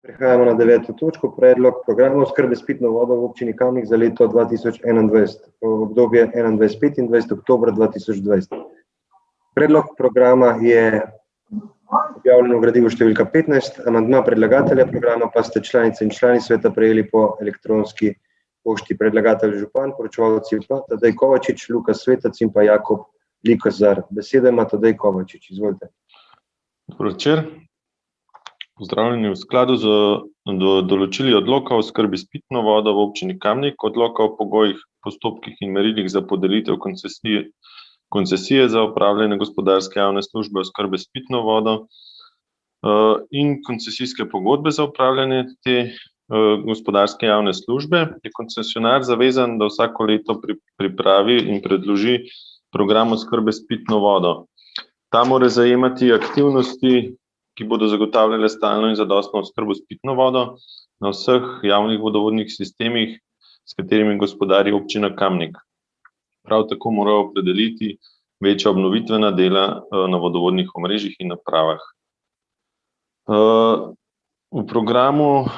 Prehajamo na 9. točko, predlog programa oskrbe s pitno vodo v občini Kamnik za leto 2021, obdobje 21-25. oktobra 2020. Predlog programa je objavljen v gradivu številka 15, amandma predlagatelja programa pa ste članice in člani sveta prejeli po elektronski pošti. Predlagatelj župan, poročevalci pa Tadej Kovačič, Luka Svetac in pa Jakob Likozar. Besedo ima Tadej Kovačič, izvolite. Dobro večer. Pozdravljeni. V skladu z določili odloka o oskrbi s pitno vodo v občini Kamnik, odloka o pogojih, postopkih in merilih za podelitev koncesije za opravljanje gospodarske javne službe oskrbe s pitno vodo in koncesijske pogodbe za opravljanje te gospodarske javne službe, je koncesionar zavezan, da vsako leto pripravi in predloži program oskrbe s pitno vodo. Ta mora zajemati aktivnosti, ki bodo zagotavljale stalno in zadostno oskrbo s pitno vodo na vseh javnih vodovodnih sistemih, s katerimi gospodari občina Kamnik. Prav tako mora opredeliti večja obnovitvena dela na vodovodnih omrežjih in napravah. V programu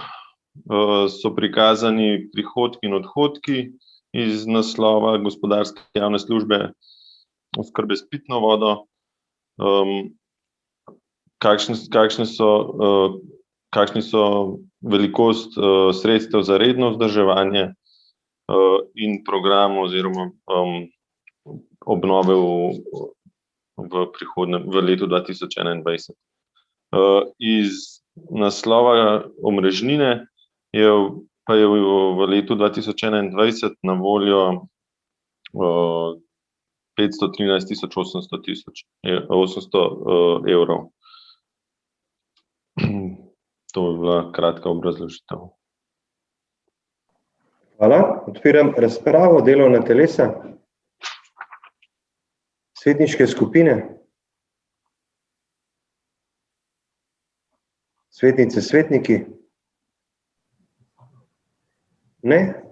so prikazani prihodki in odhodki iz naslova gospodarske javne službe oskrbe s pitno vodo, kakšni so velikost sredstev za redno vzdrževanje in program oziroma obnove v letu 2021. Iz naslova omrežnine pa je v letu 2021 na voljo 513.800 evrov. To bi bila kratka obrazložitev. Hvala. Odpiram razpravo, delovna telesa, svetniške skupine, svetnice, svetniki. Ne?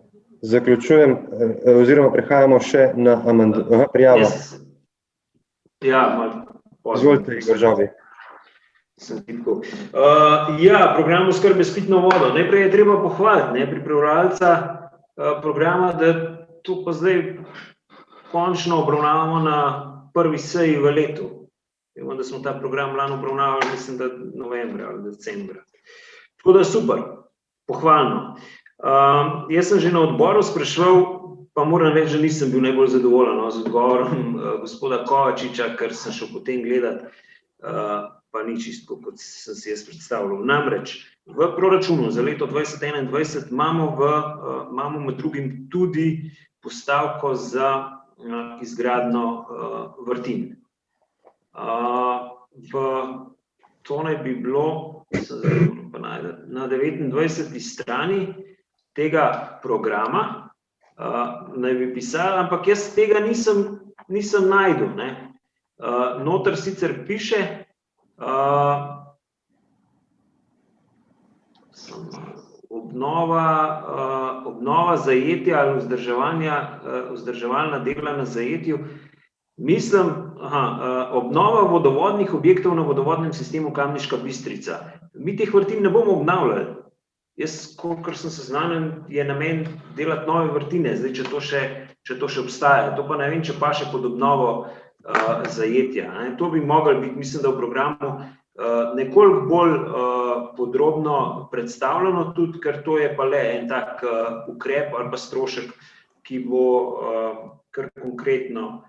Zaključujem, oziroma prehajamo še na prijavo. Izvolite, Igor Žabi. Program oskrbe s pitno vodo. Najprej je treba pohvaliti pripravljalca programa, da to pa zdaj končno obravnavamo na prvi seji v letu. Vemo, da smo ta program lani obravnavali, mislim, da novembra ali decembra. Tako da super, pohvalno. Jaz sem že na odboru spraševal, pa moram reči, da nisem bil najbolj zadovoljen z odgovorom gospoda Kovačiča, ker sem šel potem gledati, pa ni čisto, kot sem si jaz predstavljal. Namreč, v proračunu za leto 2021 imamo med drugim tudi postavko za izgradnjo vrtin. To naj bi bilo na 29. strani tega programa, naj bi pisali, ampak jaz tega nisem našel. Noter sicer piše, obnova zajetja ali vzdrževalna dela na zajetju. Mislim, obnova vodovodnih objektov na vodovodnem sistemu Kamniška Bistrica. Mi teh vrtin ne bomo obnavljali. Jaz, kolikor sem seznanjen, je namen delati nove vrtine, zdaj, če to še obstaja. To pa ne vem, če pa še pod obnovo zajetja. To bi moglo biti, mislim, da v programu nekoliko bolj podrobno predstavljeno tudi, ker to je pa le en tak ukrep ali pa strošek, ki bo kar konkretno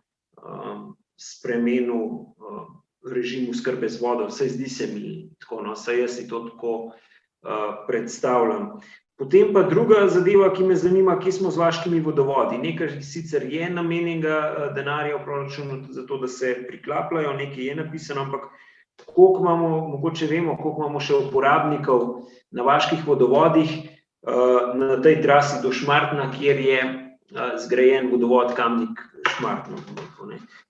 spremenil režim oskrbe z vodo. Vsaj zdi se mi tako, saj jaz si to tako predstavljam. Potem pa druga zadeva, ki me zanima, kje smo z vaškimi vodovodi. Nekaj sicer je namenjenega denarja v proračunu za to, da se priklapljajo, nekaj je napisano, ampak koliko imamo, mogoče vemo, koliko imamo še uporabnikov na vaških vodovodih na tej trasi do Šmartna, kjer je zgrajen vodovod Kamnik-Šmartno.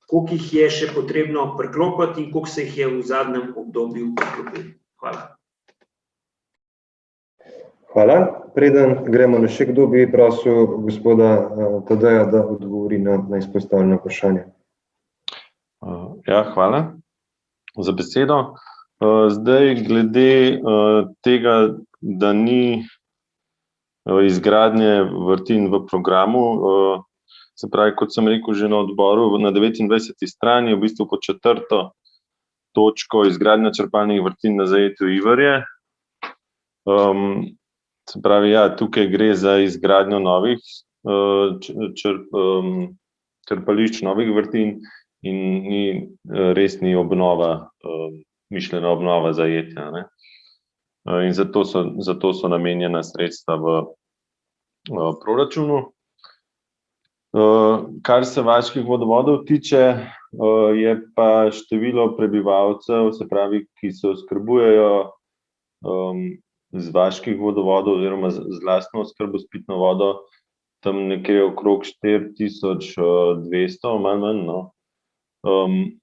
Koliko jih je še potrebno priklopiti in koliko se jih je v zadnjem obdobju priklopili? Hvala. Hvala. Preden gremo na še kdo, bi prosil gospoda Tadeja, da odgovori na izpostavljeno vprašanje. Hvala za besedo. Zdaj, glede tega da ni izgradnje vrtin v programu. Se pravi, kot sem rekel že na odboru, na 29. strani je v bistvu pod 4. točko izgradnja črpalnih vrtin na zajetju Ivarje. Se pravi, ja, tukaj gre za izgradnjo novih črpališč, novih vrtin in res ni obnova, mišljena obnova zajetja, ne. In zato so namenjena sredstva v proračunu. Kar se vaških vodovodov tiče, je pa število prebivalcev, se pravi, ki se oskrbujejo z vaških vodovodov oziroma z lastno oskrbo s pitno vodo, tam nekje okrog 4200, manj, no.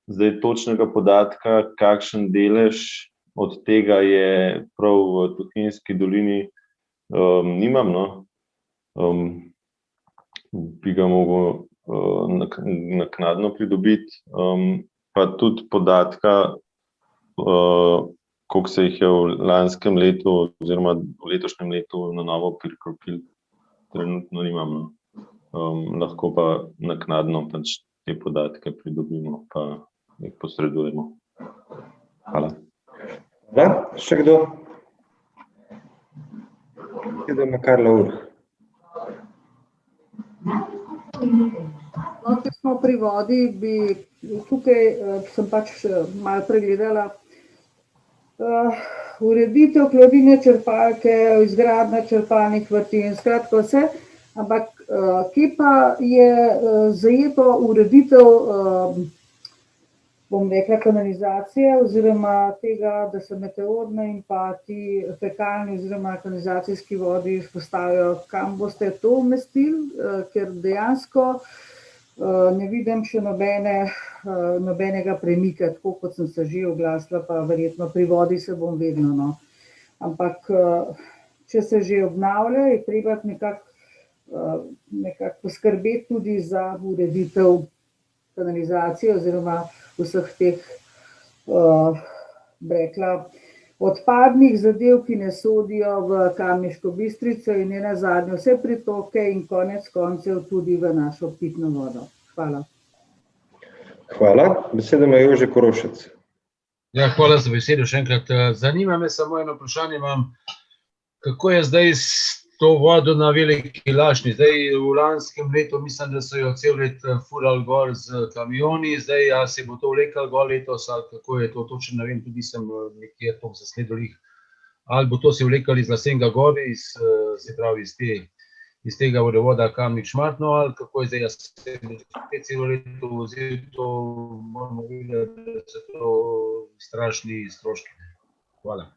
Zdaj točnega podatka, kakšen delež od tega je prav v Tuhinjski dolini, nimam, no. Bi ga mogel naknadno pridobiti, pa tudi podatka, koliko se jih je v lanskem letu oziroma v letošnjem letu na novo prikropili, trenutno nimam, no. Lahko pa naknadno pač te podatke pridobimo pa jih posredujemo. Hvala. Hvala. Še kdo? Idemo Karla Urh. No, če smo pri vodi, bi tukaj sem pač malo pregledala ureditev kloridne črpalke, izgradnja črpalnih vrtin, skratka vse, ampak kje pa je zajeto ureditev, bom rekla, kanalizacije oziroma tega, da se meteorne in pa ti fekalni oziroma kanalizacijski vodi izpostavijo, kam boste to umestili, ker dejansko ne vidim še nobenega premika, tako kot sem se že oglasila, pa verjetno pri vodi se bom vedno, no. Ampak če se že obnavlja, je treba nekako poskrbeti tudi za ureditev kanalizacije oziroma vseh teh, rekla, odpadnih zadev, ki ne sodijo v Kamniško Bistrico in nenazadnje vse pritoke in konec koncev tudi v našo pitno vodo. Hvala. Hvala. Besedo ima Jože Korošec. Ja, hvala za besedo še enkrat. Zanima me samo eno vprašanje imam, kako je zdaj s to vodo na Veliki Lašni. Zdaj v lanskem letu mislim, da so jo cel let furali gor z kamioni, zdaj a se bo to vlekalo gor letos, ali kako je to točno, ne vem, tudi sem nekje to zasledil, ali bo to se vlekalo iz Lasenga gor, se pravi iz tega vodovoda Kamnik-Šmartno, ali kako je zdaj, se bo celo leto vzel, to moramo videti, da so to strašni stroški. Hvala.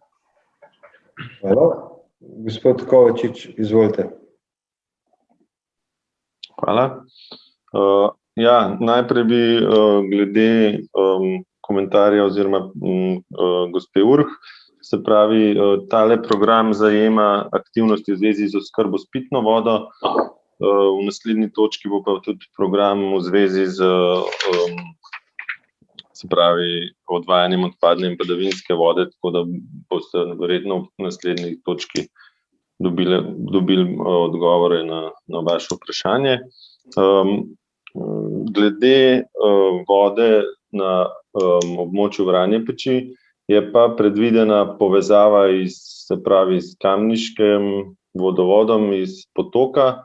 Hvala. Gospod Kovačič, izvolite. Hvala. Ja, najprej bi glede komentarja oziroma gospe Urh, se pravi, tale program zajema aktivnosti v zvezi z oskrbo s pitno vodo, v naslednji točki bo pa tudi program v zvezi z se pravi, odvajanjem odpadne in padavinske vode, tako da boste verjetno v naslednji točki dobili odgovore na vaše vprašanje. Glede vode na območju Vranje peči je pa predvidena povezava se pravi, s kamniškim vodovodom iz potoka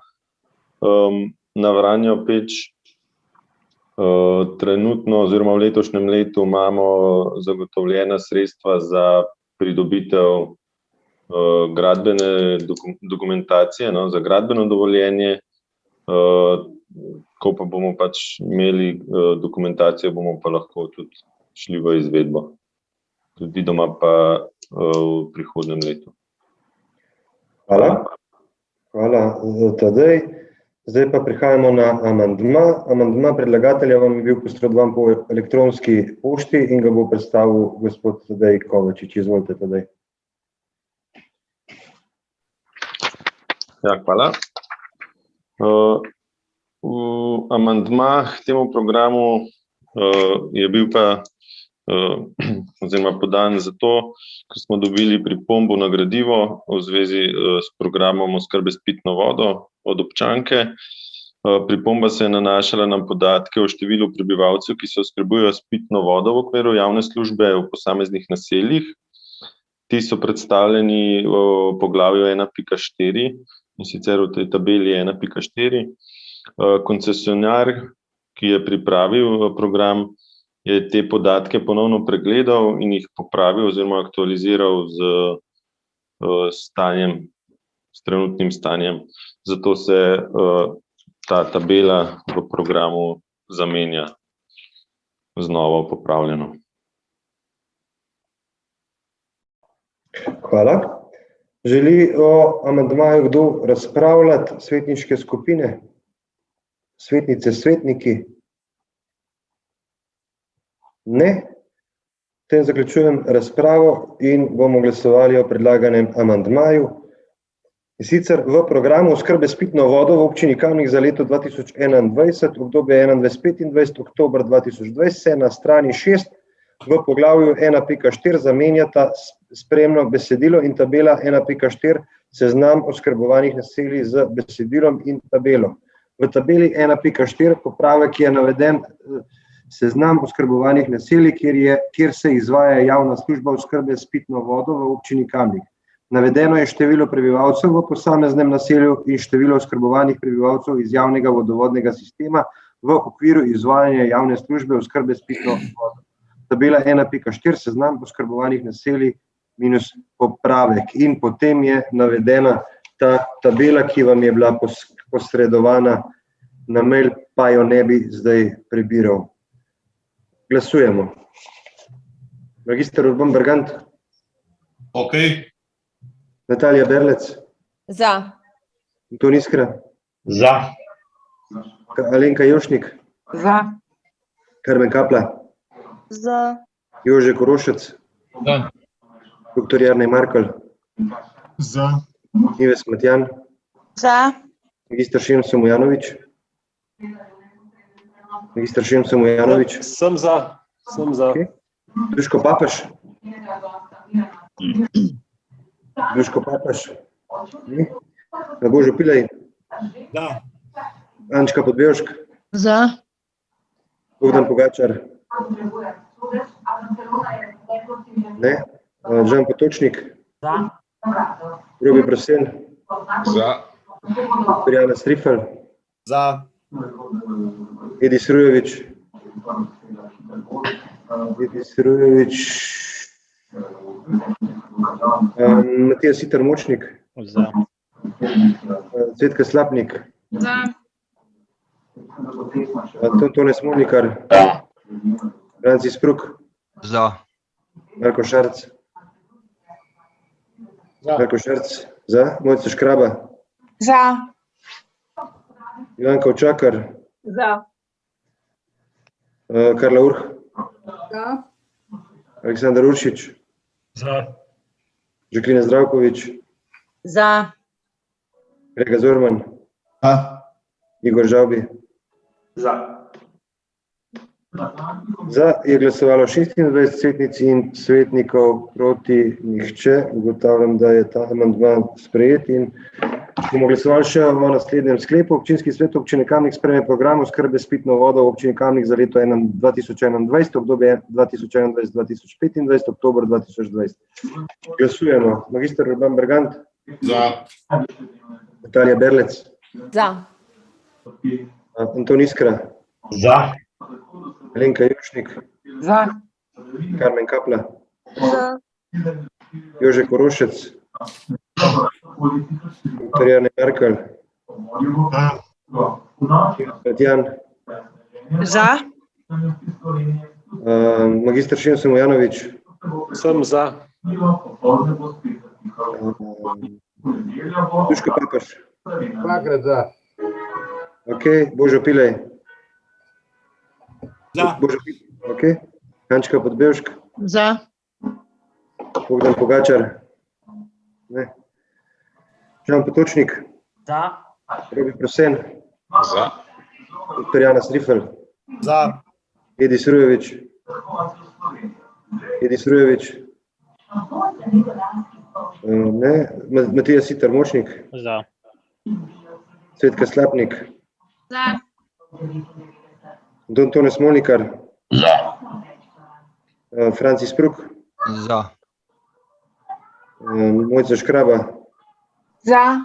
na Vranjo peč. Trenutno oziroma v letošnjem letu imamo zagotovljena sredstva za pridobitev gradbene dokumentacije, no, za gradbeno dovoljenje. Ko pa bomo pač imeli dokumentacijo, bomo pa lahko tudi šli v izvedbo. Predvidoma pa v prihodnjem letu. Hvala. Hvala, Tadej. Zdaj pa prihajamo na amandma. Amandma predlagatelja vam je bil posredovan po elektronski pošti in ga bo predstavil gospod Tadej Kovačič. Izvolite, Tadej. Ja, hvala. Amandma k temu programu je bil pa oziroma podan zato, ker smo dobili pripombo na gradivo v zvezi s programom oskrbe s pitno vodo od občanke. Pripomba se je nanašala na podatke o številu prebivalcev, ki se oskrbujejo s pitno vodo v okviru javne službe v posameznih naseljih. Ti so predstavljeni v poglavju 1.4 in sicer v tej tabeli 1.4. Koncesionar, ki je pripravil program, je te podatke ponovno pregledal in jih popravil oziroma aktualiziral s trenutnim stanjem. Zato se ta tabela v programu zamenja z novo popravljeno. Hvala. Želi o amandmaju kdo razpravljati? Svetniške skupine? Svetnice, svetniki? Ne. Potem zaključujem razpravo in bomo glasovali o predlaganem amandmaju. In sicer v programu oskrbe s pitno vodo v občini Kamnik za leto 2021, obdobje 2021-2025, oktober 2020, se na strani 6 v poglavju 1.4 zamenjata spremno besedilo in tabela 1.4 seznam oskrbovanih naselij z besedilom in tabelo. V tabeli 1.4 popravek je naveden seznam oskrbovanih naselij, kjer se izvaja javna služba oskrbe s pitno vodo v občini Kamnik. Navedeno je število prebivalcev v posameznem naselju in število oskrbovanih prebivalcev iz javnega vodovodnega sistema v okviru izvajanja javne službe oskrbe s pitno vodo. Tabela 1.4 seznam oskrbovanih naselij minus popravek. In potem je navedena ta tabela, ki vam je bila posredovana na mail, pa jo ne bi zdaj prebiral. Glasujemo. Magister Urban Bergant. Ok. Natalija Berlec. Za. Anton Iskra. Za. Alenka Jošnik. Za. Karmen Kapla. Za. Jože Korošec. Da. Dr. Jarnej Markelj. Za. Ives Matjan. Za. Magister Šemso Mujanovič. Magister Šemso Mujanovič. Sem za. Okay. Duško Papež. Duško Papež. Božo Pilej. Da. Ančka Podbevšk. Za. Bogdan Pogačar. Ne. Žan Potočnik. Za. Robi Prosen. Za. Dr. Jana Strifel. Za. Edi Srujovič. Matija Sitar Močnik. Za. Cvetka Slapnik. Za. Tone Smolnikar. Francis Pruk. Za. Marko Šarc. Marko Šarc. Za. Mojca Škraba. Za. Ivanka Očakar. Za. Karla Urh. Za. Aleksandar Uršič. Za. Žaklina Zdravkovič. Za. Grega Zorman. Igor Žavbi. Za. Za je glasovalo 26 svetnic in svetnikov, proti nihče. Ugotavljam, da je ta amandma sprejet in bomo glasovali še o naslednjem sklepu. Občinski svet občine Kamnik sprejme program oskrbe s pitno vodo v občini Kamnik za leto 2021, obdobje 2021-2025, oktober 2020. Glasujemo. Magister Urban Bergant. Za. Natalija Berlec. Za. Anton Iskra. Za. Alenka Jošnik. Za. Karmen Kapla. Za. Jože Korošec. Dr. Jarnej Markelj. Matjan. Za. Magister Šemso Mujanovič. Sem za. Duško Papež. Dvakrat za. Ok. Božo Pilej. Za. Božo Pilej. Ok. Ančka Podbevšk. Za. Bogdan Pogačar. Ne. Žan Potočnik. Za. Robi Prosen. Za. Dr. Jana Strifel. Za. Edi Srujovič. Edi Srujevič? Ne. Matija Siter Močnik? Za. Cvetka Slapnik? Za. Don Tone Smolnikar? Za. Franci Spruk? Za. Mojca Škraba? Za.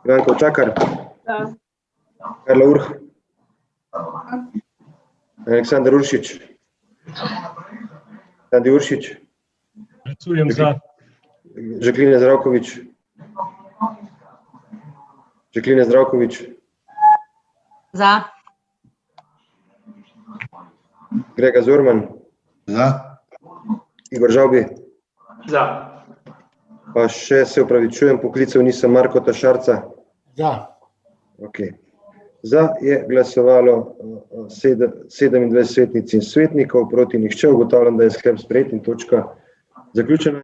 Ivanko Čakar? Za. Karla Urh? Aleksandar Uršič? Sandi Uršič? Glasujem za. Žaklina Zdravkovič? Žaklina Zdravkovič? Za. Grega Zorman? Za. Igor Žavbi? Za. Pa še se opravičujem, poklicev nisem Markota Šarca. Za. Okay. Za je glasovalo 27 svetnic in svetnikov, proti nihče. Ugotavljam, da je sklep sprejet in točka zaključena.